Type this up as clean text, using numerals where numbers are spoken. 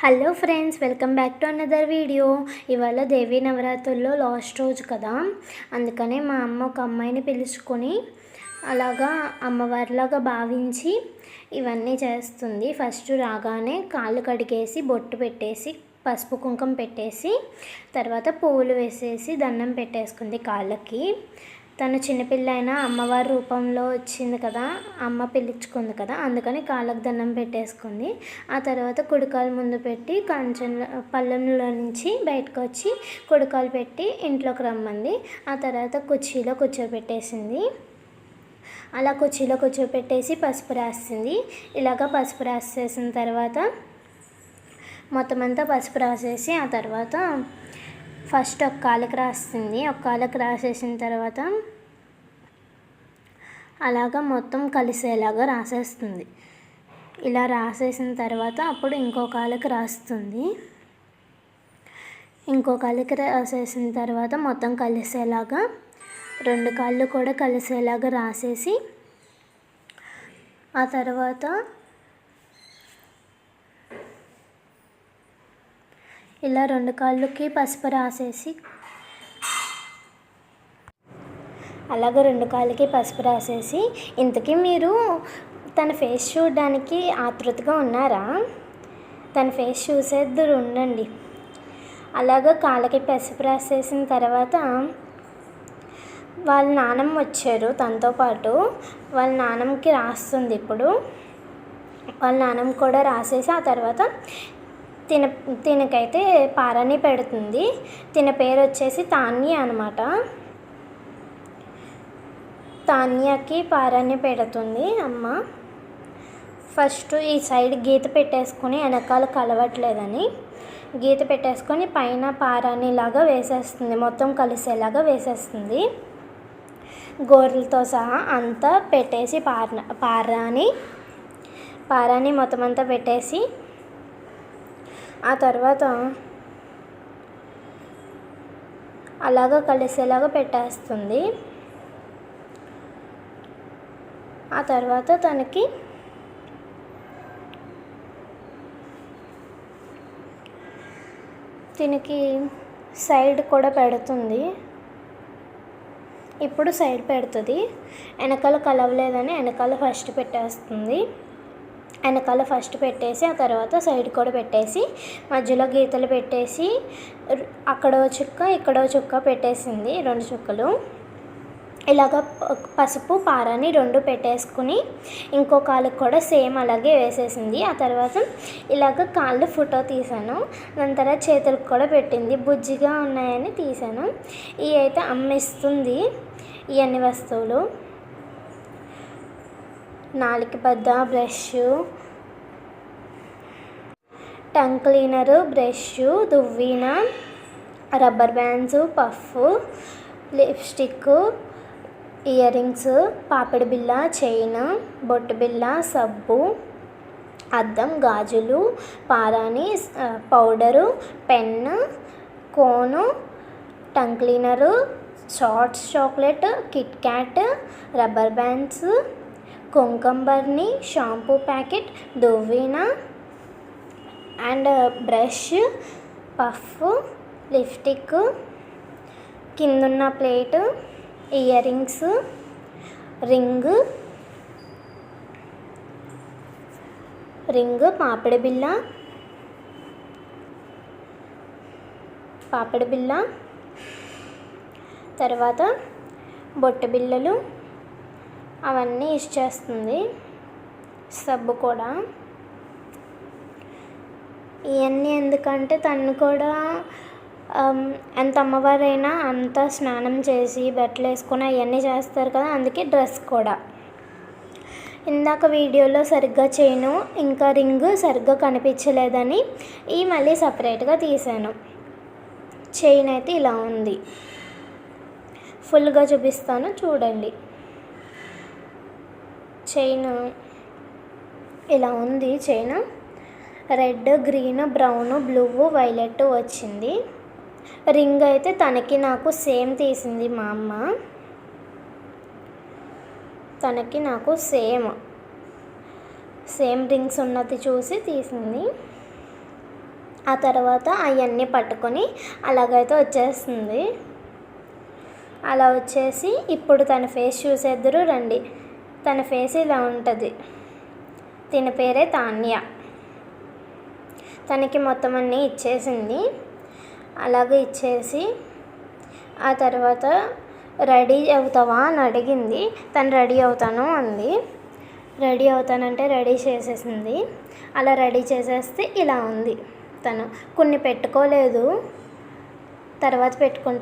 Hello friends, welcome back to another video. ఇవాళ దేవీ నవరాత్రుల్లో last రోజు కదా, అందుకనే మా అమ్మ ఒక అమ్మాయిని పిలుచుకొని అలాగా అమ్మవారిలాగా భావించి ఇవన్నీ చేస్తుంది. ఫస్ట్ రాగానే కాళ్ళు కడిగేసి బొట్టు పెట్టేసి పసుపు కుంకుమ పెట్టేసి తర్వాత పువ్వులు వేసేసి దండం పెట్టేసుకుంది కాళ్ళకి. తను చిన్నపిల్ల అయినా అమ్మవారి రూపంలో వచ్చింది కదా, అమ్మ పిలుచుకుంది కదా, అందుకని కాళ్ళకు దండం పెట్టేసుకుంది. ఆ తర్వాత కుడికాలు ముందు పెట్టి పళ్ళెంలో నుంచి బయటకు వచ్చి కుడికాలు పెట్టి ఇంట్లోకి రమ్మంది. ఆ తర్వాత కుర్చీలో కూర్చోబెట్టేసింది. అలా కుర్చీలో కూర్చోబెట్టేసి పసుపు రాసింది. ఇలాగ పసుపు రాసేసిన తర్వాత మొత్తం అంతా పసుపు రాసేసి ఆ తర్వాత ఫస్ట్ ఒక కాలుకి రాస్తుంది. ఒక కాలుకి రాసేసిన తర్వాత అలాగా మొత్తం కలిసేలాగా రాసేస్తుంది. ఇలా రాసేసిన తర్వాత అప్పుడు ఇంకో కాలుకి రాస్తుంది. ఇంకో కాలుకి రాసేసిన తర్వాత మొత్తం కలిసేలాగా రెండు కాళ్ళు కూడా కలిసేలాగా రాసేసి ఆ తర్వాత ఇలా రెండు కాళ్ళకి పసుపు రాసేసి అలాగే రెండు కాళ్ళకి పసుపు రాసేసి ఇంతకీ మీరు తన ఫేస్ చూడడానికి ఆతృతగా ఉన్నారా? తన ఫేస్ చూసేద్దరు ఉండండి. అలాగ కాళ్ళకి పసుపు రాసేసిన తర్వాత వాళ్ళ నాన్నమ్మ వచ్చారు తనతో పాటు. వాళ్ళ నాన్నమ్మకి రాస్తుంది. ఇప్పుడు వాళ్ళ నాన్నమ్మ కూడా రాసేసి ఆ తర్వాత తినకైతే పారాని పెడుతుంది. తిన పేరు వచ్చేసి తాన్య అనమాట. తాన్యకి పారాని పెడుతుంది అమ్మ. ఫస్ట్ ఈ సైడ్ గీత పెట్టేసుకొని వెనకాల కలవట్లేదని గీత పెట్టేసుకొని పైన పారానిలాగా వేసేస్తుంది. మొత్తం కలిసేలాగా వేసేస్తుంది. గోర్లతో సహా అంతా పెట్టేసి పారాని మొత్తం అంతా పెట్టేసి ఆ తర్వాత అలాగా కలిసేలాగా పెట్టేస్తుంది. ఆ తర్వాత తనకి సైడ్ కూడా పెడుతుంది. ఇప్పుడు సైడ్ పెడుతుంది. వెనకాల కలవలేదని వెనకాల ఫస్ట్ పెట్టేస్తుంది. వెనకాల ఫస్ట్ పెట్టేసి ఆ తర్వాత సైడ్ కూడా పెట్టేసి మధ్యలో గీతలు పెట్టేసి అక్కడో చుక్క ఇక్కడో చుక్క పెట్టేసింది. రెండు చుక్కలు ఇలాగ పసుపు పారాని రెండు పెట్టేసుకుని ఇంకో కాలుకి కూడా సేమ్ అలాగే వేసేసింది. ఆ తర్వాత ఇలాగ కాళ్ళు ఫోటో తీసాను. దాని తర్వాత చేతులకు కూడా పెట్టింది. బుజ్జిగా ఉన్నాయని తీసాను. ఇవి అయితే అమ్మిస్తుంది. ఇవన్నీ వస్తువులు నాలుక బద్ద, బ్రష్, టంగ్ క్లీనరు, బ్రష్, దువ్వీన, rubber bands, puff, lipstick, earrings, పాపిడి బిళ్ళ, చైన్, బొట్టు బిళ్ళ, సబ్బు, అద్దం, గాజులు, పారాని, powder, pen, cone, tongue cleaner, shorts chocolate, KitKat, rubber bands, కుంకంబర్ని, షాంపూ ప్యాకెట్, దువ్వీన అండ్ బ్రష్, పఫ్, లిప్స్టిక్, కిందున్న ప్లేట్, ఇయర్ రింగ్స్, రింగ్, పాపిడి బిళ్ళ, తర్వాత బొట్టు బిళ్ళలు అవన్నీ ఇచ్చేస్తుంది. సబ్బు కూడా. ఇవన్నీ ఎందుకంటే తను కూడా ఎంత అమ్మవారైనా అంత స్నానం చేసి బట్టలు వేసుకొని అవన్నీ చేస్తారు కదా, అందుకే డ్రెస్ కూడా. ఇందాక వీడియోలో సరిగ్గా చైను ఇంకా రింగ్ సరిగ్గా కనిపించలేదని ఈ మళ్ళీ సపరేట్గా తీసాను. చైన్ అయితే ఇలా ఉంది. ఫుల్గా చూపిస్తాను చూడండి. చైన్ ఇలా ఉంది. Chain red, green, brown, blue, violet వచ్చింది. రింగ్ అయితే తనకి నాకు సేమ్ తీసింది మా అమ్మ. తనకి నాకు సేమ్ రింగ్స్ ఉన్నది చూసి తీసింది. ఆ తర్వాత అవన్నీ పట్టుకొని అలాగైతే వచ్చేస్తుంది. అలా వచ్చేసి ఇప్పుడు తన ఫేస్ చూసేద్దరు రండి. తన ఫేస్ ఇలా ఉంటుంది. తన పేరే తాన్య. తనకి మొత్తం అన్నీ ఇచ్చేసింది. అలాగే ఇచ్చేసి ఆ తర్వాత రెడీ అవుతావా అని అడిగింది. తను రెడీ అవుతాను అంది. రెడీ అవుతానంటే రెడీ చేసేసింది. అలా రెడీ చేసేస్తే ఇలా ఉంది. తను కొన్ని పెట్టుకోలేదు, తర్వాత పెట్టుకుంటా